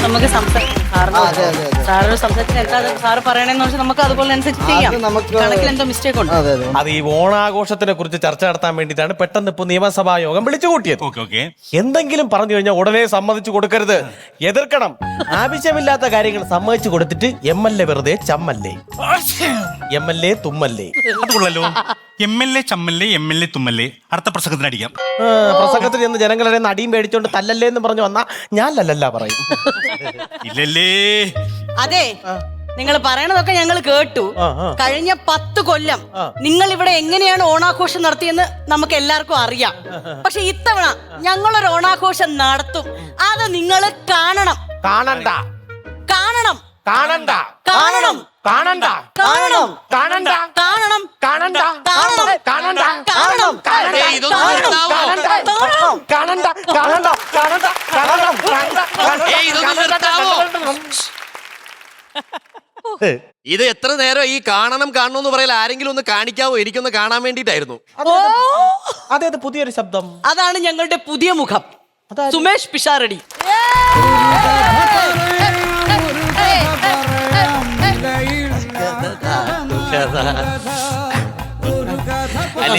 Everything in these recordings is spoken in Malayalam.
നമുക്ക് സാറിനോട് സംസാരിച്ച് എന്താ സാറ് പറയണെന്ന് വെച്ചാൽ നമുക്ക് അതുപോലെ അനുസരിച്ച് ചെയ്യാം. കണക്കിൽ എന്തോ മിസ്റ്റേക്ക് ഉണ്ട്. അത് ഈ ഓണാഘോഷത്തിനെ കുറിച്ച് ചർച്ച നടത്താൻ വേണ്ടിയിട്ടാണ് പെട്ടെന്ന് ഇപ്പൊ നിയമസഭാ യോഗം വിളിച്ചു കൂട്ടിയത്. എന്തെങ്കിലും പറഞ്ഞു കഴിഞ്ഞാൽ ഉടനെ സമ്മതിച്ചു കൊടുക്കരുത്, എതിർക്കണം. ആവശ്യമില്ലാത്ത കാര്യങ്ങൾ സമ്മതിച്ചു കൊടുത്തിട്ട് MLA വെറുതെ ചമ്മല്ലേ, MLA തുമ്മല്ലേ. അതുകൊള്ളല്ലോ, MLA ചമ്മല്ലേ, MLA തുമ്മല്ലേ. അടുത്ത പ്രസംഗത്തിന് അടിക്കാം. പ്രസംഗത്തിൽ നിന്ന് ജനങ്ങളുടെ നടിയും പേടിച്ചോണ്ട് തല്ലല്ലേ എന്ന് പറഞ്ഞു വന്നാ ഞാൻ ലല്ലല്ല പറയും. ഇല്ലല്ലേ. അതെ, നിങ്ങൾ പറയണതൊക്കെ ഞങ്ങൾ കേട്ടു. കഴിഞ്ഞ 10 കൊല്ലം നിങ്ങൾ ഇവിടെ എങ്ങനെയാണ് ഓണാഘോഷം നടത്തിയെന്ന് നമുക്ക് എല്ലാവർക്കും അറിയാം. പക്ഷെ ഇത്തവണ ഞങ്ങളൊരു ഓണാഘോഷം നടത്തും. അത് നിങ്ങൾ കാണണം. കാണണ്ട, കാണണം, കാണണ്ട, കാണണം, കാണണ്ട, കാണണം, കാണണ്ട, കാണണം, കാണണ്ട, കാണണം, കാണണ്ട, കാണണം, കാണണ്ട, കാണണ്ട, കാണണ്ട, ഇത് എത്ര നേരം ഈ കാണണം കാണണമെന്ന് പറയല? ആരെങ്കിലും ഒന്ന് കാണിക്കാവോ? എനിക്കൊന്ന് കാണാൻ വേണ്ടിട്ടായിരുന്നു. അതെ, അത് പുതിയൊരു ശബ്ദം. അതാണ് ഞങ്ങളുടെ പുതിയ മുഖം, സുമേഷ് പിഷാരടി. അല്ല,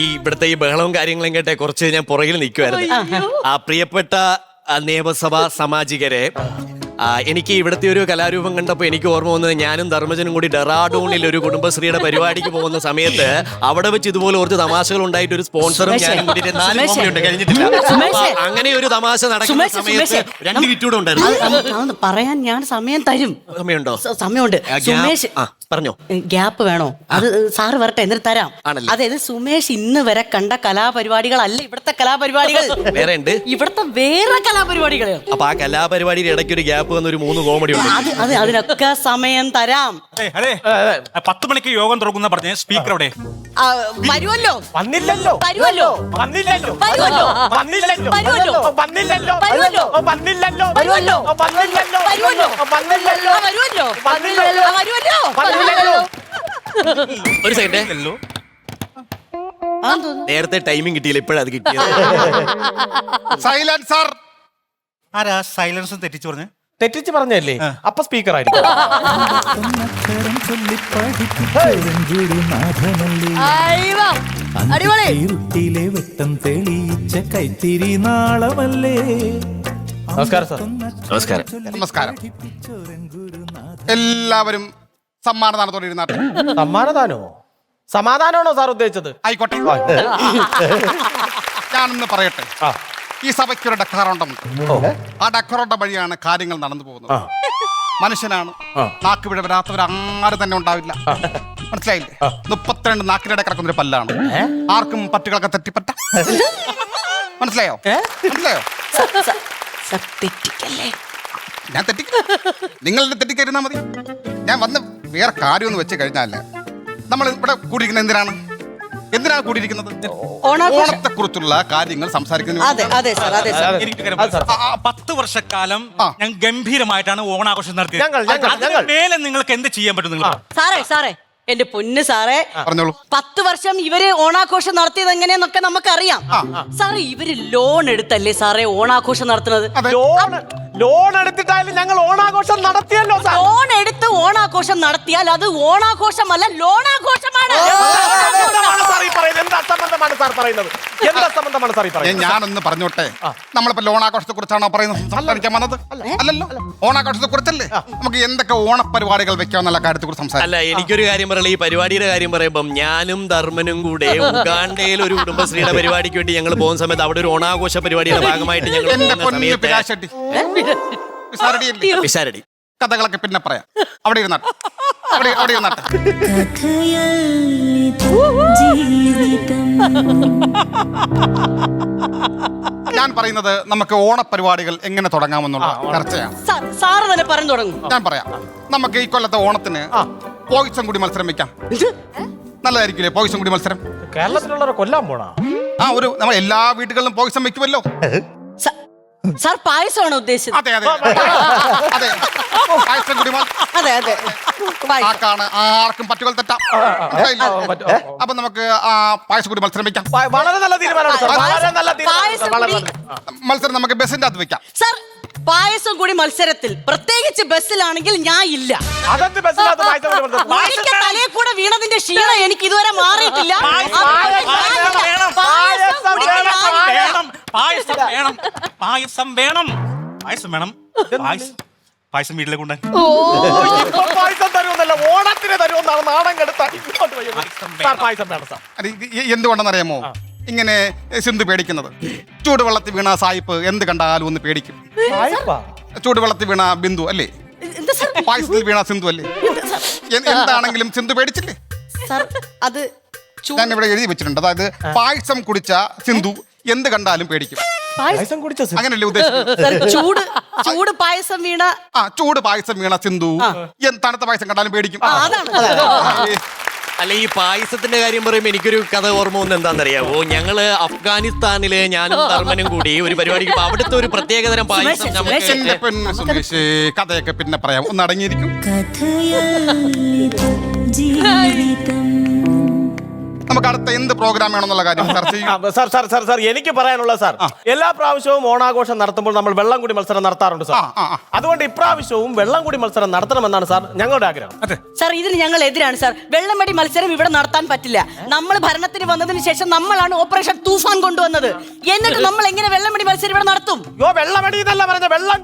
ഈ ഇവിടുത്തെ ഈ ബഹളവും കാര്യങ്ങളും കേട്ടെ കുറച്ച് ഞാൻ പുറകിൽ നിൽക്കുമായിരുന്നു. ആ പ്രിയപ്പെട്ട നിയമസഭാ സാമാജികരെ, എനിക്ക് ഇവിടുത്തെ ഒരു കലാരൂപം കണ്ടപ്പോൾ എനിക്ക് ഓർമ്മ വന്നത്, ഞാനും ധർമ്മജനും കൂടി ഡെറാഡൂണിൽ ഒരു കുടുംബശ്രീയുടെ പരിപാടിക്ക് പോകുന്ന സമയത്ത് അവിടെ വെച്ച് ഇതുപോലെ കുറച്ച് തമാശകൾ ഉണ്ടായിട്ട് ഒരു സ്പോൺസറും ഞാനും കൂടി 4 കോമഡിയുണ്ട് കഴിഞ്ഞിട്ടില്ല. അങ്ങനെ ഒരു തമാശ നടക്കുന്ന സമയത്ത് 2 വിറ്റൂടെ ഉണ്ടായിരുന്നു. പറയാൻ ഞാൻ സമയം തരും. സമയമുണ്ടോ? സമയമുണ്ട്. സുമേഷ് പറഞ്ഞോ. ഗ്യാപ്പ് വേണോ? അത് സാറ് വരട്ടെ, എന്നിട്ട് തരാം. അതായത് സുമേഷ് ഇന്ന് വരെ കണ്ട കലാപരിപാടികളല്ല ഇവിടുത്തെ കലാപരിപാടികൾ. വേറെ ഉണ്ട്, ഇവിടുത്തെ വേറെ കലാപരിപാടികൾ. അപ്പൊ ആ കലാപരിപാടിയുടെ ഇടയ്ക്ക് ഒരു ഗ്യാപ്പ് വന്ന ഒരു 3 കോമഡി ഉണ്ട്. അതിനൊക്കെ സമയം തരാം. 10 മണിക്ക് യോഗം തുറക്കുന്ന പറഞ്ഞ സ്പീക്കർ അവിടെ വരുമല്ലോ. വന്നില്ലല്ലോ, വരുമല്ലോ, വന്നില്ലല്ലോ, വരുമല്ലോ, വന്നില്ലല്ലോ, വരുമല്ലോ, വന്നില്ലല്ലോ, വരുമല്ലോ, വന്നില്ലല്ലോ, വരുമല്ലോ, വന്നില്ലല്ലോ, വരുമല്ലോ, വന്നില്ലല്ലോ, വരുമല്ലോ, വന്നില്ലല്ലോ, വരുമല്ലോ. ഒരു സെക്കൻഡ്, നേരത്തെ ടൈമിംഗ് കിട്ടിയില്ല, ഇപ്പോഴത് കിട്ടിയത്. Silence sir. ആരാ സൈലൻസ് തെറ്റിച്ചു പറഞ്ഞു? തെറ്റിച്ച് പറഞ്ഞല്ലേ? അപ്പൊ സ്പീക്കർ ആയിരിക്കും. വെട്ടം തെളിയിച്ച കൈത്തിരി നാളമല്ലേ. നമസ്കാരം സാർ. നമസ്കാരം. നമസ്കാരം. എല്ലാവരും സമ്മാനദാനത്തോടെ ഇരുന്നാട്ടെ. സമ്മാനദാനോ? സമാധാനമാണോ സാർ ഉദ്ദേശിച്ചത്? ആയിക്കോട്ടെ, ഞാനൊന്ന് പറയട്ടെ. ഈ സഭയ്ക്കൊരു ഡക്കറോണ്ടമുണ്ട്. ആ ഡക്കറോണ്ടം വഴിയാണ് കാര്യങ്ങൾ നടന്നു പോകുന്നത്. മനുഷ്യനാണ്, നാക്ക് പിഴ വരാത്തവരാരും തന്നെ ഉണ്ടാവില്ല. മനസ്സിലായില്ലേ? 32 നാക്കിനിടെ കിടക്കുന്ന ഒരു പല്ലാണ്. ആർക്കും പറ്റുകളൊക്കെ തെറ്റിപ്പറ്റ. മനസ്സിലായോ? മനസ്സിലായോ? ഞാൻ തെറ്റിക്കില്ല, നിങ്ങൾ തെറ്റിക്കരുന്നാ മതി. ഞാൻ വന്ന് വേറെ കാര്യമൊന്നും വെച്ച് കഴിഞ്ഞാല് നമ്മൾ ഇവിടെ കൂടിയിരിക്കുന്നത് എന്തിനാണ് കൂടിയിരിക്കുന്നത്? ഓണത്തെ കുറിച്ചുള്ള കാര്യങ്ങൾ സംസാരിക്കുന്നത്. 10 വർഷക്കാലം ഞാൻ ഗംഭീരമായിട്ടാണ് ഓണാഘോഷം നടത്തിയത്. മേലെ നിങ്ങൾക്ക് എന്ത് ചെയ്യാൻ പറ്റും? സാറേ എന്റെ പൊന്ന് സാറേ, പറഞ്ഞോളൂ. 10 വർഷം ഇവര് ഓണാഘോഷം നടത്തിയത് എങ്ങനെയെന്നൊക്കെ നമുക്കറിയാം. സാറേ, ഇവര് ലോൺ എടുത്തല്ലേ സാറേ ഓണാഘോഷം നടത്തുന്നത്? ലോൺ എടുത്തിട്ടായാലും ഞങ്ങൾ ഓണാഘോഷം നടത്തിയല്ലോ. ലോൺ എടുത്ത് ഓണാഘോഷം നടത്തിയാൽ അത് ഓണാഘോഷമല്ല, ലോണാഘോഷമാണ്. ഞാനൊന്ന് പറഞ്ഞോട്ടെ, നമ്മളിപ്പോ ലോണാഘോഷത്തെ കുറിച്ചാണോ പറയുന്നത്? സംസാരിക്കാൻ വന്നത് അല്ലല്ലോ, ഓണാഘോഷത്തെ കുറിച്ചല്ലേ. നമുക്ക് എന്തൊക്കെ ഓണപരിപാടികൾ വെക്കാന്നുള്ള കാര്യത്തെ കുറിച്ച് സംസാരിക്കാം. അല്ല, എനിക്കൊരു കാര്യം പറയാം. ഈ പരിപാടിയുടെ കാര്യം പറയുമ്പം ഞാനും ധർമ്മനും കൂടെ ഉഗാണ്ടയിൽ ഒരു കുടുംബശ്രീയുടെ പരിപാടിക്ക് വേണ്ടി ഞങ്ങൾ പോകുന്ന സമയത്ത് അവിടെ ഒരു ഓണാഘോഷ പരിപാടിയുടെ ഭാഗമായിട്ട് ഞങ്ങൾ പിഷാരടി കഥകളൊക്കെ പിന്നെ പറയാം. അവിടെ ഇരുന്നാട്ടെ, അവിടെ ഇരുന്നാട്ടെ. ഞാൻ പറയുന്നത് നമുക്ക് ഓണപരിപാടികൾ എങ്ങനെ തുടങ്ങാമെന്നുള്ള ചർച്ചയാണ്. സാറ് തന്നെ പറഞ്ഞു തുടങ്ങും. ഞാൻ പറയാം. നമുക്ക് ഈ കൊല്ലത്തെ ഓണത്തിന് പോയിസം കൂടി മത്സരം വെക്കാം. നല്ലതായിരിക്കില്ലേ പോയിസം കൂടി മത്സരം? കേരളത്തിലുള്ളവരെ കൊല്ലാൻ പോണാ? നമ്മൾ എല്ലാ വീടുകളിലും പോയിസം വെക്കുമല്ലോ. സാർ പായസമാണോ ഉദ്ദേശിച്ചത്? അതെ, പായസം കൂടി ആർക്കും പറ്റുകൾ തെറ്റാം. അപ്പൊ നമുക്ക് പായസം കൂടി മത്സരം വെക്കാം. വളരെ നല്ല തീരുമാനമാണ്. മത്സരം നമുക്ക് ബസിന്റെ അകത്ത് വെക്കാം. പായസം കൂടി മത്സരത്തിൽ പ്രത്യേകിച്ച് ബസ്സിലാണെങ്കിൽ ഞാൻ ഇല്ല. അതെന്ത് ബസ്സിനകത്ത് പായസം കൂടി മത്സരം? ഒരിക്കൽ തലയിൽ കൂടെ വീണതിന്റെ ക്ഷീണം എനിക്ക് ഇതുവരെ മാറിയിട്ടില്ല. പായസം വീട്ടിലേക്ക് കൊണ്ടുപോയി. ഇപ്പൊ പായസം തരുമെന്നല്ല, ഓണത്തിന് തരുമെന്നാണ് നാടൻ കെടുത്ത. സാർ പായസം വേണം സാർ. എന്തുകൊണ്ടെന്നറിയാമോ ഇങ്ങനെ സിന്ധു പേടിക്കുന്നത്? ചൂടുവെള്ളത്തിൽ വീണ സായിപ്പ് എന്ത് കണ്ടാലും ഒന്ന് പേടിക്കും. ചൂടുവെള്ളത്തിൽ വീണ ബിന്ദു അല്ലേ, എന്താ സാർ? പായസത്തിൽ വീണ സിന്ധു അല്ലേ? എന്താണെങ്കിലും സിന്ധു പേടിച്ചില്ലേ? സാർ അത് ഞാൻ ഇവിടെ എഴുതി വെച്ചിട്ടുണ്ട്. അതായത് പായസം കുടിച്ച സിന്ധു എന്ത് കണ്ടാലും പേടിക്കും. പായസം കുടിച്ച അങ്ങനല്ലേ ഉദ്ദേശിച്ചത്? സാർ, ചൂട് പായസം വീണ ചൂട് പായസം വീണ സിന്ധു തണുത്ത പായസം കണ്ടാലും പേടിക്കും. അതാണ്. അല്ല, ഈ പായസത്തിന്റെ കാര്യം പറയുമ്പോൾ എനിക്കൊരു കഥ ഓർമ്മ വന്ന് എന്താണെന്നറിയാവോ? ഞങ്ങള് അഫ്ഗാനിസ്ഥാനില് ഞാനും ധർമ്മനും കൂടി ഒരു പരിപാടിക്ക് പോയി. അവിടുത്തെ ഒരു പ്രത്യേകതരം പായസം നമുക്ക് എന്റെ പെണ്ണ് സുമേഷ്, കഥയൊക്കെ പിന്നെ പറയാം, ഒന്ന് അടങ്ങിയിരിക്കും. നമുക്ക് അടുത്ത എന്ത് പ്രോഗ്രാം വേണമെന്നുള്ള കാര്യം ചർച്ച ചെയ്യും. സാർ എനിക്ക് പറയാനുള്ള സാർ, എല്ലാ പ്രാവശ്യവും ഓണാഘോഷം നടത്തുമ്പോൾ നമ്മൾ വെള്ളം കൂടി മത്സരം നടത്താറുണ്ട് സാർ. അതുകൊണ്ട് ഇപ്രാവശ്യവും വെള്ളം കൂടി മത്സരം നടത്തണമെന്നാണ് സാർ ഞങ്ങളുടെ ആഗ്രഹം. സാർ, ഇതിന് ഞങ്ങൾ എതിരാണ് സാർ. വെള്ളമടി മത്സരം ഇവിടെ നടത്താൻ പറ്റില്ല. നമ്മൾ ഭരണത്തിന് വന്നതിന് ശേഷം നമ്മളാണ് ഓപ്പറേഷൻ തൂഫാൻ കൊണ്ടുവന്നത്. എന്നിട്ട് നമ്മൾ എങ്ങനെ വെള്ളമടി മത്സരം ഇവിടെ നടത്തും? വെള്ളമടി എന്നല്ല പറഞ്ഞ, വെള്ളം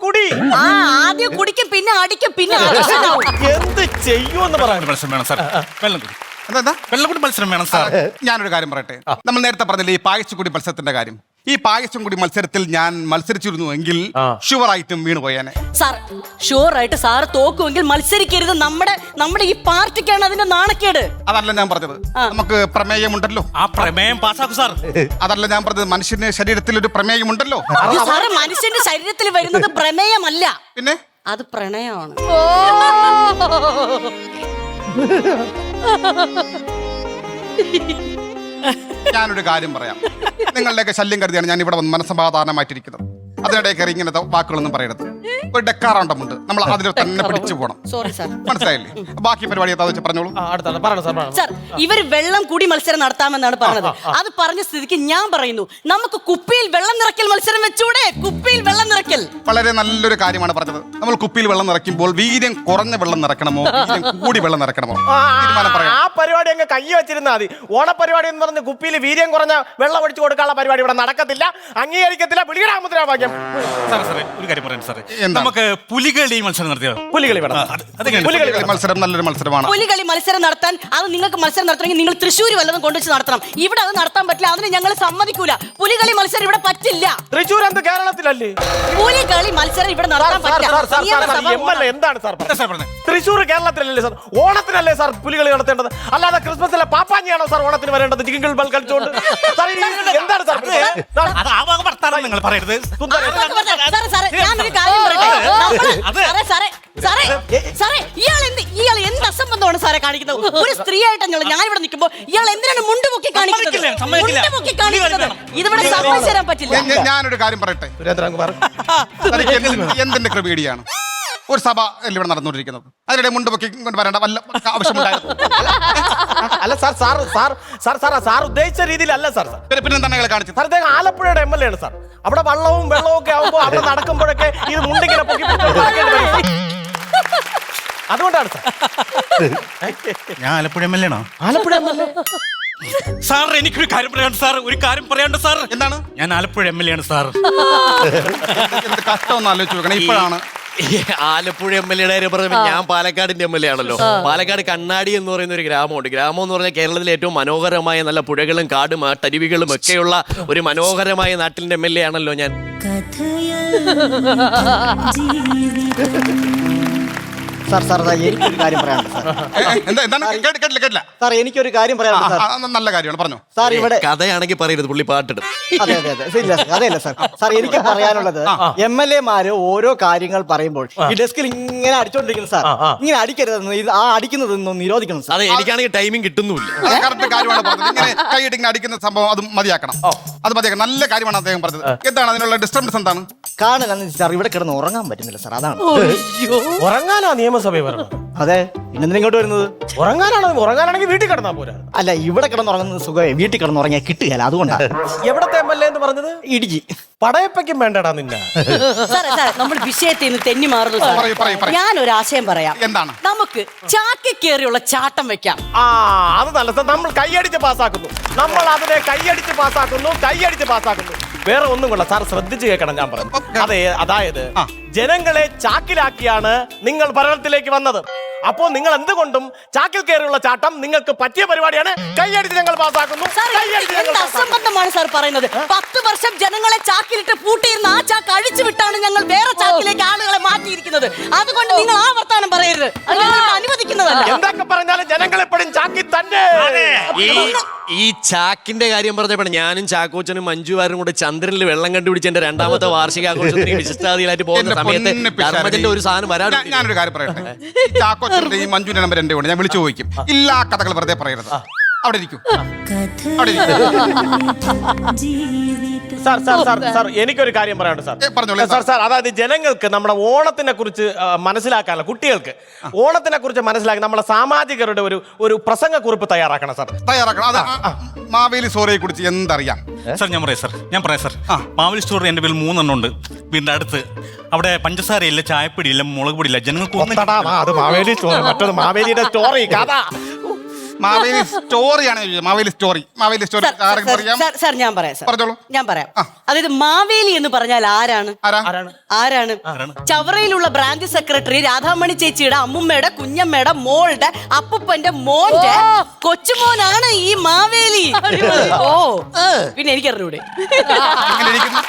കുടി. ആദ്യം കുടിക്കും, പിന്നെ അടിക്കും, പിന്നെ ആഘോഷമാവും. എന്ത് ചെയ്യുമെന്ന് പറയാൻ മത്സരം വേണം സാർ. വെള്ളം കുടി. എന്താ വെള്ളംകൂടി മത്സരം വേണം സാർ. ഞാനൊരു കാര്യം പറയട്ടെ. നമ്മൾ നേരത്തെ പറഞ്ഞില്ലേ ഈ പായസം കൂടി മത്സരത്തിന്റെ കാര്യം. ഈ പായസം കൂടി മത്സരത്തിൽ ഞാൻ മത്സരിച്ചിരുന്നു എങ്കിൽ ഷുവറായിട്ടും വീണ് പോയാനെ. Sir, ഷുവറായിട്ട് sir തോക്കുമെങ്കിൽ മത്സരിക്കരുത്. നമ്മുടെ ഈ പാർട്ടിക്കാണ് അതിന്റെ നാണക്കേട്. അതല്ല ഞാൻ പറഞ്ഞത്. നമുക്ക് പ്രമേയമുണ്ടല്ലോ. ആ പ്രമേയം പാസ്സാക്കൂ സാർ. അതല്ല ഞാൻ പറഞ്ഞത്. മനുഷ്യന്റെ ശരീരത്തിൽ ഒരു പ്രമേയമുണ്ടല്ലോ. സാറ്, മനുഷ്യന്റെ ശരീരത്തിൽ വരുന്നത് പ്രമേയമല്ല, പിന്നെ അത് പ്രണയമാണ്. ഞാനൊരു കാര്യം പറയാം. നിങ്ങളുടെയൊക്കെ ശല്യം കരുതിയാണ് ഞാൻ ഇവിടെ വന്ന് മനസ്സമാധാനമായിട്ടിരിക്കുന്നത്. അതിനിടെ കയറി ഇങ്ങനത്തെ വാക്കുകളൊന്നും പറയരുത്. ഒരു ഡെക്കാറുണ്ടമുണ്ട്, നമ്മൾ അതിൽ തന്നെ പിടിച്ചു പോകണം. Sorry sir. മനസ്സിലായില്ലേ? ബാക്കി പരിപാടി എന്താ വെച്ചാൽ പറഞ്ഞോളൂ. സാർ, ഇവര് വെള്ളം കൂടി മത്സരം നടത്താമെന്നാണ് പറഞ്ഞത്. അത് പറഞ്ഞ സ്ഥിതിക്ക് ഞാൻ പറയുന്നു, നമുക്ക് കുപ്പിയിൽ വെള്ളം നിറയ്ക്കൽ മത്സരം വെച്ചൂടെ? കുപ്പിയിൽ വെള്ളം നിറയ്ക്കൽ വളരെ നല്ലൊരു കാര്യമാണ് പറഞ്ഞത്. നമ്മൾ കുപ്പിയിൽ വെള്ളം നിറയ്ക്കുമ്പോൾ വീര്യം കുറഞ്ഞ വെള്ളം നിറക്കണമോ വീര്യം കൂടി വെള്ളം നിറക്കണമോ തീരുമാനം പറയാം. ആ പരിപാടി അങ്ങ് കൈ വെച്ചിരുന്നാൽ മതി. ഓണപരിപാടി എന്ന് പറഞ്ഞ് കുപ്പിയിൽ വീര്യം കുറഞ്ഞ വെള്ളം ഒഴിച്ചു കൊടുക്കാനുള്ള പരിപാടി ഇവിടെ നടക്കത്തില്ല, അംഗീകരിക്കത്തില്ല. മുദ്രാവാക്യം. സാറേ, ഒരു കാര്യം പറയാം സാറേ. നമുക്ക് പുലികളി മത്സരം നടത്തിയോ? പുലികളി വേണം. പുലികളി മത്സരം നല്ലൊരു മത്സരമാണ്. പുലികളി മത്സരം നടത്താൻ അത് നിങ്ങൾക്ക് മത്സരം നടത്തണമെങ്കിൽ നിങ്ങൾ തൃശ്ശൂർ വല്ലതും കൊണ്ടുവച്ച് നടത്തണം. ഇവിടെ അത് നടത്താൻ പറ്റില്ല. അതിന് ഞങ്ങൾ സമ്മതിക്കൂല. പുലികളി മത്സരം ഇവിടെ പറ്റില്ല. തൃശ്ശൂർ എന്ത് കേരളത്തിലല്ലേ? പുലികളി മത്സരം ഇവിടെ നടത്താൻ പറ്റില്ല. എന്താണ് സാർ പറഞ്ഞത്? തൃശ്ശൂർ കേരളത്തിലല്ലേ സാർ? ഓണത്തിനല്ലേ സാർ പുലികളി നടത്തേണ്ടത്? അല്ലാതെ ക്രിസ്മസിലെ പാപ്പാഞ്ഞിയാണോ സാർ ഓണത്തിന് വരേണ്ടത്? ജിങ്കിൾ ബെൽ കളിച്ചുകൊണ്ട് എന്താണ് സാർ? നിങ്ങൾ പറയരുത്. ഞാനൊരു കാര്യം പറയട്ടെ. ഇയാൾ എന്ത് അസംബന്ധമാണ് സാറെ കാണിക്കുന്നത്? ഒരു സ്ത്രീയായിട്ടാണ് ഞാൻ ഇവിടെ നിൽക്കുമ്പോ ഇയാൾ എന്തിനാണ് മുണ്ടുപൊക്കി കാണിക്കുന്നത്? ഇതിവിടെ സമ്മതിച്ചു തരാൻ പറ്റില്ല. ഞാനൊരു കാര്യം പറയട്ടെ. എന്തിന്റെ ക്രമീഡിയാണ്? ഒരു സഭ ഇവിടെ നടന്നുകൊണ്ടിരിക്കുന്നത്. അതിനിടെ മുണ്ട് പൊക്കി കൊണ്ട് വരേണ്ട വല്ല ആവശ്യമുണ്ടായിരുന്നു? അല്ല സാർ ഉദ്ദേശിച്ച രീതിയിലല്ല സാർ. പിന്നെ എന്താണ് ഞങ്ങളെ കാണിച്ചത്? സാർ, അദ്ദേഹം ആലപ്പുഴയുടെ MLA ആണ് സാർ. അവിടെ വെള്ളവും ഒക്കെ ആവുമ്പോൾ അവിടെ നടക്കുമ്പോഴൊക്കെ ഇത് മുണ്ടിങ്ങനെ പൊക്കി അതുകൊണ്ടാണ് സാർ. ഞാൻ ആലപ്പുഴ MLA ആണോ? ആലപ്പുഴ MLA സാർ, എനിക്കൊരു കാര്യം പറയാനുണ്ട് സാർ. ഒരു കാര്യം പറയാനുണ്ട് സാർ. എന്താണ്? ഞാൻ ആലപ്പുഴ MLA ആണ് സാർ. എന്ത് കഷ്ടമൊന്നും ആലോചിച്ച് നോക്കണം. ഇപ്പോഴാണ് ആലപ്പുഴ MLA കാര്യം പറയുമ്പോൾ ഞാൻ പാലക്കാടിന്റെ MLA ആണല്ലോ. പാലക്കാട് കണ്ണാടി എന്ന് പറയുന്ന ഒരു ഗ്രാമമുണ്ട്. ഗ്രാമം എന്ന് പറഞ്ഞാൽ കേരളത്തിലെ ഏറ്റവും മനോഹരമായ നല്ല പുഴകളും കാടും തരുവികളും ഒക്കെയുള്ള ഒരു മനോഹരമായ നാട്ടിന്റെ MLA ആണല്ലോ ഞാൻ. സാർ എനിക്കൊരു കാര്യം പറയാനുണ്ട് സാർ. കേട്ടില്ല. സാർ, എനിക്കൊരു കാര്യം പറയാനുണ്ട് സാർ. നല്ല കാര്യമാണ്, പറഞ്ഞു. സാർ, ഇവിടെ കഥയാണെങ്കിൽ പറയരുത്, പുള്ളി പാട്ടിടും. അതെ ഇല്ല അതെയല്ല സാർ. സാർ, എനിക്ക് പറയാനുള്ളത് MLA മാര് ഓരോ കാര്യങ്ങൾ പറയുമ്പോൾ ഈ ഡെസ്കിൽ ഇങ്ങനെ അടിച്ചോണ്ടിരിക്കുന്നു സാർ. ഇങ്ങനെ അടിക്കരുതെന്ന്, ആ അടിക്കുന്നതെന്ന് നിരോധിക്കണം സാർ. അതെ, എനിക്കാണെങ്കിൽ ടൈമിംഗ് കിട്ടുന്നില്ല. കറക്റ്റ് കാര്യമാണ് പറഞ്ഞത്. ഇങ്ങനെ കൈയിട്ടിങ്ങനെ അടിക്കുന്ന സംഭവം അത് മതിയാക്കണം. നല്ല കാര്യമാണ് അദ്ദേഹം പറഞ്ഞത്. എന്താണ് അതിനുള്ള ഡിസ്റ്റർബൻസ്? എന്താണ് കാണാൻ സാർ ഇവിടെ കിടന്ന് ഉറങ്ങാൻ പറ്റുന്നില്ല സാർ, അതാണ്. ഉറങ്ങാനാ നിയമസഭയിൽ വരണം? അതെ, പിന്നെ ഇങ്ങോട്ട് വരുന്നത് ഉറങ്ങാനാണെങ്കിൽ വീട്ടിൽ കിടന്നാ പോരാ. അല്ല, ഇവിടെ കിടന്നുറങ്ങുന്നത് സുഖമായി, വീട്ടിൽ കിടന്നുറങ്ങിയാൽ കിട്ടുകയല്ല, അതുകൊണ്ടാണ്. എവിടത്തെ MLA എന്ന് പറഞ്ഞത്? ഇടുക്കി. പടയപ്പയ്ക്കും വേണ്ടടാ നിന്നെ. സാറേ നമ്മൾ വിഷയത്തിൽ നിന്ന് തെന്നി മാറുന്നു സാർ. പറയൂ. ഞാൻ ഒരു ആശയം പറയാം. എന്താണ്? നമുക്ക് ചാക്കി കയറിയുള്ള ചാട്ടം വെക്കാം. ആ, അത് നല്ല സാർ. നമ്മൾ കൈയടിച്ച് പാസ്സാക്കുന്നു. നമ്മൾ അതിനെ കൈയടിച്ച് പാസ്സാക്കുന്നു. വേറെ ഒന്നും കൊള്ള സാർ, ശ്രദ്ധിച്ചു കേൾക്കണം ഞാൻ പറഞ്ഞു. അതായത് ജനങ്ങളെ ചാക്കിലാക്കിയാണ് നിങ്ങൾ ഭരണത്തിലേക്ക് വന്നത്. അപ്പോ നിങ്ങൾ എന്തുകൊണ്ടും ചാക്കിൽ കയറിയുള്ള ചാട്ടം നിങ്ങൾക്ക് പറ്റിയ പരിപാടിയാണ്. കൈയടിച്ച് ഞങ്ങൾ പാസ്സാക്കുന്നു. അസംബന്ധമാണ് സാർ പറയുന്നത്. 10 വർഷം ജനങ്ങളെ ചാക്കിലിട്ട് പൂട്ടിയിരുന്ന ആ ചാക്ക് അഴിച്ചു വിട്ടാണ് ഞങ്ങൾ വേറെ ചാക്കിലേക്ക് ആളുകളെ മാറ്റിയിരിക്കുന്നത്. അതുകൊണ്ട് നിങ്ങൾ ആ വർത്താനം പറയരുത്, അത് ഞങ്ങൾ അനുവദിക്കുന്നതല്ല. എന്തൊക്കെ പറഞ്ഞാലും ജനങ്ങൾ എപ്പോഴും ചാക്കി തന്നെ. ഈ ചാക്കിന്റെ കാര്യം പറഞ്ഞപ്പോൾ ഞാനും ചാക്കോച്ചനും മഞ്ജുവാരും കൂടെ ചന്ദ്രനിൽ വെള്ളം കണ്ടുപിടിച്ച് എന്റെ 2ാമത്തെ വാർഷികാഘോഷത്തിന് വിശിഷ്ടാതികളായിട്ട് പോകുന്ന സമയത്ത് ധർമ്മജന്റെ ഒരു സാധനം വരാൻ. ഞാനൊരു കാര്യം പറയട്ടെ. ചാക്കോച്ചന്റെ ഈ മഞ്ജുവിന്റെ നമ്പർ എന്റെ ഉണ്ട്, ഞാൻ വിളിച്ചു ചോദിക്കും. ഇല്ലാ കഥകൾ വെറുതെ പറയരുത്. അവിടെ ഇരിക്കൂ. സാർ എനിക്കൊരു കാര്യം പറയാനുണ്ട് സാർ. പറഞ്ഞോളൂ സാർ, അതായത് ജനങ്ങൾക്ക് നമ്മുടെ ഓണത്തിനെ കുറിച്ച് മനസ്സിലാക്കാനുള്ള, കുട്ടികൾക്ക് ഓണത്തിനെ കുറിച്ച് മനസ്സിലാക്കി നമ്മുടെ സാമാജികരുടെ ഒരു പ്രസംഗക്കുറിപ്പ് തയ്യാറാക്കണം സാർ. തയ്യാറാക്കണം. മാവേലി സ്റ്റോറിയെ കുറിച്ച് എന്തറിയാം സാർ? ഞാൻ പറയാം സാർ. മാവേലി സ്റ്റോർ എന്റെ പേരിൽ 3 എണ്ണം ഉണ്ട് വീടിന്റെ അടുത്ത്. അവിടെ പഞ്ചസാരയില്ല, ചായപ്പൊടിയില്ല, മുളക് പൊടിയില്ല. ജനങ്ങൾക്ക് അത് മാവേലി സ്റ്റോറി, മറ്റൊന്ന് മാവേലിയുടെ സ്റ്റോറി കഥ. മാവേലി സ്റ്റോറിയാണ്. മാവേലി സ്റ്റോറി ആരെങ്കിലും അറിയാം? സാർ ഞാൻ പറയാം. പറഞ്ഞോളൂ. ഞാൻ പറയാം. അതായത് മാവേലി എന്ന് പറഞ്ഞാൽ ആരാണ്? ചവറയിലുള്ള ബ്രാഞ്ച് സെക്രട്ടറി രാധാമണി ചേച്ചിയുടെ അമ്മുമ്മയുടെ കുഞ്ഞമ്മയുടെ മോളുടെ അപ്പൂപ്പന്റെ മോന്റെ കൊച്ചുമോനാണ് ഈ മാവേലി. ഓ, പിന്നെ എനിക്കറിഞ്ഞൂടെ? എങ്ങനെ ഇരിക്കുന്നു?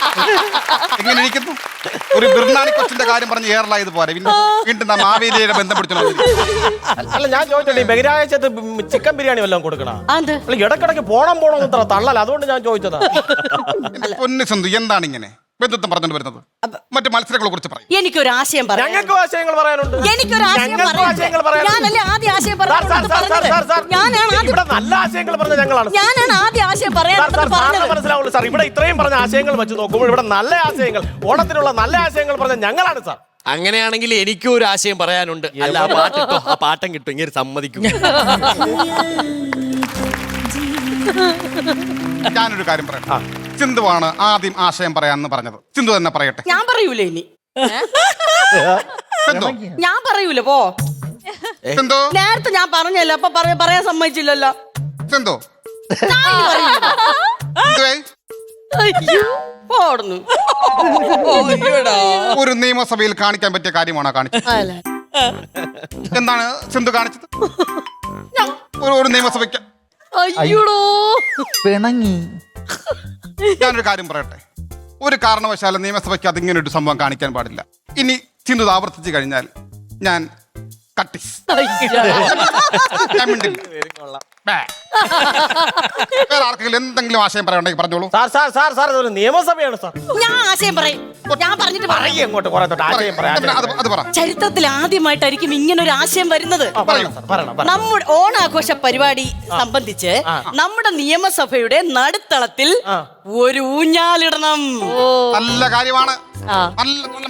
ഒരു ബിർണാണി കൊച്ചിന്റെ കാര്യം പറഞ്ഞ് ഏറലായത് പോലെ വീണ്ടും മാവേലിയെ ബന്ധപ്പെടുത്തണം. അല്ല, ഞാൻ ചോദിച്ചോളൂ, ബഹിരാകാശത്ത് ചിക്കൻ ബിരിയാണി വല്ലതും കൊടുക്കണ? ഇടക്കിടക്ക് പോണം ഇത്ര തള്ളൽ, അതുകൊണ്ട് ഞാൻ ചോദിച്ചതാ. പൊന്നു സന്തു, എന്താണ് ഇങ്ങനെ ബന്ധുത്വം പറഞ്ഞുകൊണ്ട് വരുന്നത്? മറ്റു മത്സരങ്ങളെ കുറിച്ച് പറയും. എനിക്കൊരു ആശയം പറയാം. ഞങ്ങൾക്ക് ആശയങ്ങൾ പറയാനുണ്ട്. ഞാനല്ലേ ആദ്യ ആശയം ഞാനാണ് ആദ്യ ആശയം പറയാൻ മനസ്സിലാവുള്ളൂ സാർ. ഇവിടെ ഇത്രയും പറഞ്ഞ ആശയങ്ങൾ വെച്ച് നോക്കുമ്പോൾ ഇവിടെ നല്ല ആശയങ്ങൾ, ഓണത്തിനുള്ള നല്ല ആശയങ്ങൾ പറഞ്ഞ ഞങ്ങളാണ് സാർ. അങ്ങനെയാണെങ്കിൽ എനിക്കും ഒരു ആശയം പറയാനുണ്ട്. അല്ല, ആ പാട്ടം കിട്ടും, ഇങ്ങനെ സമ്മതിക്കും. ഞാനൊരു കാര്യം പറയാം. സിന്ധുവാണ് ആദ്യം ആശയം പറയാന്ന് പറഞ്ഞത്. സിന്ധു തന്നെ പറയട്ടെ. ഞാൻ പറയൂലേ ഇനി. ഞാൻ പറയൂല. പോ സിന്ധു. നേരത്തെ ഞാൻ പറഞ്ഞല്ലോ, അപ്പൊ പറയാൻ സമ്മതിച്ചില്ലല്ലോ. സിന്ധു ഒരു നിയമസഭയിൽ കാണിക്കാൻ പറ്റിയ കാര്യമാണോ കാണിച്ചത്? എന്താണ് സിന്ധു കാണിച്ചത്? ഒരു നിയമസഭയ്ക്ക് പിണങ്ങി. ഞാനൊരു കാര്യം പറയട്ടെ. ഒരു കാരണവശാലും നിയമസഭയ്ക്ക് അതിങ്ങനെ ഒരു സംഭവം കാണിക്കാൻ പാടില്ല. ഇനി സിന്ധു ആവർത്തിച്ചു കഴിഞ്ഞാൽ ഞാൻ കട്ടിസ്. വേറെ ആർക്കെങ്കിലും എന്തെങ്കിലും ആശയം പറയണ്ടെങ്കിൽ പറഞ്ഞോളൂ. ഒരു നിയമസഭയാണ് സാർ. ഞാൻ ആശയം പറയും. ഞാൻ പറഞ്ഞിട്ട് ചരിത്രത്തിൽ ആദ്യമായിട്ടായിരിക്കും ഇങ്ങനെ ഒരു ആശയം വരുന്നത്. നമ്മുടെ ഓണാഘോഷ പരിപാടി സംബന്ധിച്ച് നമ്മുടെ നിയമസഭയുടെ നടുത്തളത്തിൽ ഒരു ഊഞ്ഞാലിടണം. നല്ല കാര്യമാണ്.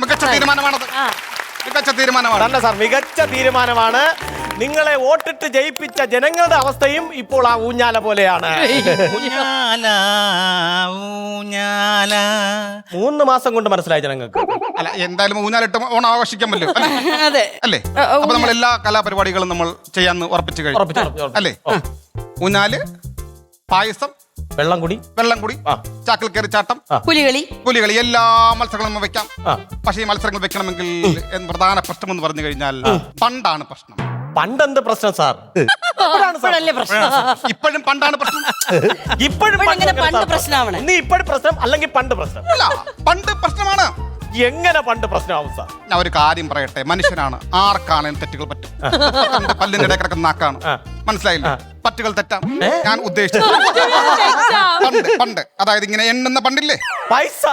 മികച്ച തീരുമാനമാണത്. മികച്ച തീരുമാനമാണ്. നിങ്ങളെ വോട്ടിട്ട് ജയിപ്പിച്ച ജനങ്ങളുടെ അവസ്ഥയും ഇപ്പോൾ ആ ഊഞ്ഞാല പോലെയാണ്. 3 മാസം കൊണ്ട് മനസ്സിലായി ജനങ്ങൾക്ക്. അല്ല, എന്തായാലും ഊഞ്ഞാലിട്ട് ഓണം ആഘോഷിക്കാൻ പറ്റും അല്ലേ? അപ്പൊ നമ്മൾ എല്ലാ കലാപരിപാടികളും നമ്മൾ ചെയ്യാന്ന് ഉറപ്പിച്ചു കഴിഞ്ഞു അല്ലേ? ഊഞ്ഞാല്, പായസം, വെള്ളം കുടി, ചാക്കിൽ കയറി ചാട്ടം, പുലികളി എല്ലാ മത്സരങ്ങളും വെക്കാം. പക്ഷേ ഈ മത്സരങ്ങൾ വെക്കണമെങ്കിൽ പ്രധാന പ്രശ്നം എന്ന് പറഞ്ഞു കഴിഞ്ഞാൽ പണ്ടാണ് പ്രശ്നം. പണ്ടെന്ത് പ്രശ്നം സാർ? ഇപ്പോഴും പണ്ടാണ് പ്രശ്നം. ഇപ്പോഴും പ്രശ്നം അല്ലെങ്കിൽ പണ്ട് പ്രശ്നം? അല്ല, പണ്ട് പ്രശ്നമാണ്. എങ്ങനെ പണ്ട് പ്രശ്നമാവും സാർ? ഞാൻ ഒരു കാര്യം പറയട്ടെ. മനുഷ്യനാണ്, ആർക്കാണ് തെറ്റുകൾ പറ്റും. പല്ലിന്റെ ഇടയിൽ കിടക്കുന്ന നാക്കാണ്. മനസ്സിലായില്ല? പറ്റുകൾ തെറ്റാം. ഞാൻ ഉദ്ദേശിച്ചത് പണ്ട്, അതായത് ഇങ്ങനെ എണ്ണുന്ന പണ്ടില്ലേ, പൈസ.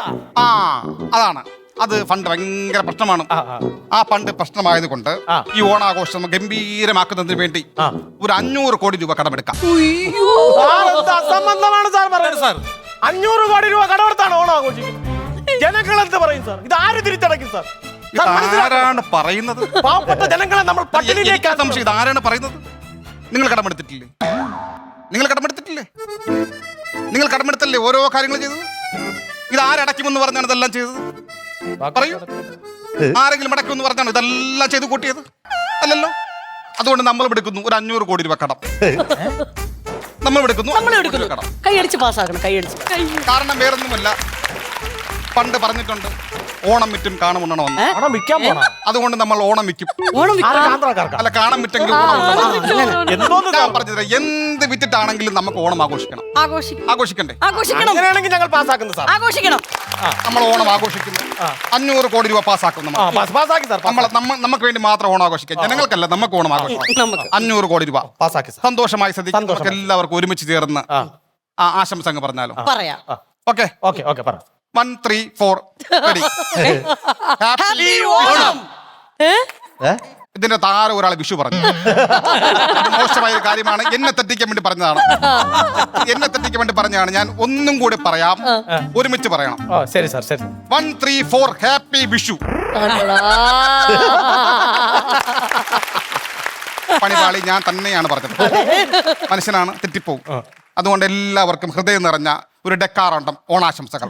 അതാണ്. അത് ഫണ്ട് ഭയങ്കര പ്രശ്നമാണ്. ആ ഫണ്ട് പ്രശ്നമായത് കൊണ്ട് ഈ ഓണാഘോഷം ഗംഭീരമാക്കുന്നതിന് വേണ്ടി ഒരു 500 കോടി രൂപ കടമെടുക്കാം. അസംബന്ധമാണ് സാർ പറയുന്നത്. സാർ 500 കോടി രൂപ കടമെടുത്താണ് ഓണം ആഘോഷിക്കുന്നത്. ജനങ്ങൾ എന്ത് പറയും സാർ? ഇത് ആര് തിരിച്ചടയ്ക്കും സാർ? സാർ, മനസ്സിലാക്കണം. ആരാണ് പറയുന്നത്? പാവപ്പെട്ട ജനങ്ങളെ നമ്മൾ എനിക്ക് പട്ടിണിയിലേക്ക് സംശയം, ഇത് ആരാണ് പറയുന്നത്? നിങ്ങൾ കടമെടുത്തിട്ടില്ലേ? നിങ്ങൾ കടമെടുത്തിട്ടില്ലേ? നിങ്ങൾ കടമെടുത്തല്ലേ ഓരോ കാര്യങ്ങൾ ചെയ്തത്? ഇത് ആരടയ്ക്കുമെന്ന് പറഞ്ഞാണ് ഇതെല്ലാം ചെയ്തത്? പറയൂ. ആരെങ്കിലും അടയ്ക്കുമെന്ന് പറഞ്ഞാണ് ഇതെല്ലാം ചെയ്ത് കൂട്ടിയത്? അല്ലല്ലോ. അതുകൊണ്ട് നമ്മൾ എടുക്കുന്നു ഒരു 500 കോടി രൂപ കടം. നമ്മൾ എടുക്കുന്നു കടം. കൈയടിച്ച് പാസ്സാക്കണം, കൈയടിച്ച്. കാരണം വേറൊന്നുമല്ല, പണ്ട് പറഞ്ഞിട്ടുണ്ട് ഓണം വിറ്റും കാണം ഉണ്ണണമെന്ന്. പണം വിൽക്കാൻ പോണം. അതുകൊണ്ട് നമ്മൾ ഓണം വിൽക്കും. ഓണം ആരെ ആന്ധ്രാക്കാർക്കാ? അല്ല, കാണം വിറ്റെങ്കിൽ ഓണം ഉണ്ണണം. എന്തോന്ന് ഞാൻ സാർ? പറഞ്ഞത് എന്ത് വിറ്റിട്ടാണെങ്കിലും നമുക്ക് ഓണം ആഘോഷിക്കണം. ആഘോഷിക്കണ്ടേ? ആഘോഷിക്കണം, അങ്ങനെയാണെങ്കിൽ ഞങ്ങൾ പാസ്സാക്കുന്നു സാർ. ആഘോഷിക്കണം. നമ്മൾ ഓണം ആഘോഷിക്കുന്നു. 500 കോടി രൂപ പാസ്സാക്കും നമ്മൾ. പാസ്സാക്കി സാർ. നമുക്ക് വേണ്ടി മാത്രം ഓണം ആഘോഷിക്കാം. ജനങ്ങൾക്കല്ല, നമുക്ക് ഓണം ആഘോഷിക്കാം. നമുക്ക് 500 കോടി രൂപ പാസ്സാക്കി സാർ. സന്തോഷമായി സദ്യ സന്തോഷം. നമുക്ക് എല്ലാവർക്കും ഒരുമിച്ച് ചേർന്ന് ആശംസ അങ്ങ് പറഞ്ഞാലോ? പറയാം. ഓക്കെ, ഓക്കെ ഓക്കെ പറ. 1 3 4 ready. ഹാപ്പി ഓണം. ഇതിന്റെ താരം ഒരാൾ വിഷു പറഞ്ഞു. അത് മോശമായ ഒരു കാര്യമാണ്. എന്നെ തെറ്റിക്കാൻ വേണ്ടി പറഞ്ഞതാണ്. എന്നെ തെറ്റിക്കാൻ വേണ്ടി പറഞ്ഞതാണ്. ഞാൻ ഒന്നും കൂടി പറയാം, ഒരുമിച്ച് പറയണം. ഓ ശരി സാർ, ശരി. 1 3 4 ഹാപ്പി വിഷു. പണിപാളി ഞാൻ തന്നെയാണ് പറഞ്ഞത്. മനുഷ്യനാണ്, തെറ്റിപ്പോവും. അതുകൊണ്ട് എല്ലാവർക്കും ഹൃദയം നിറഞ്ഞ ഒരു ഡെക്കാറുണ്ട് ഓണാശംസകൾ.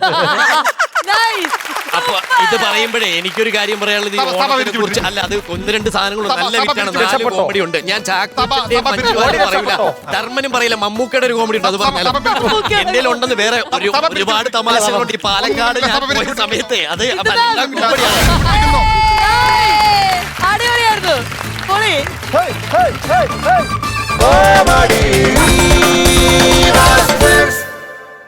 അപ്പൊ ഇത് പറയുമ്പോഴേ എനിക്കൊരു കാര്യം പറയാനുള്ളത് ഈ ഓണത്തിനെ കുറിച്ച് അല്ല, അത് 1-2 സാധനങ്ങളും നല്ല വിറ്റാണ്. 4 കോമഡി ഉണ്ട്. ഞാൻ പറയില്ല, ധർമ്മനും പറയില്ല, മമ്മൂക്കയുടെ ഒരു കോമഡി ഉണ്ട്, അത് പറഞ്ഞാലും എന്റെ ഉണ്ടെന്ന് വേറെ ഒരുപാട് തമാശകളുണ്ട്. ഈ പാലക്കാട് ഞാൻ പോയ സമയത്തെ അത് കോമഡിയാണ്. അടിപൊളിയായിരുന്നു. പൊളി. Hey, hey, hey, hey. Comedy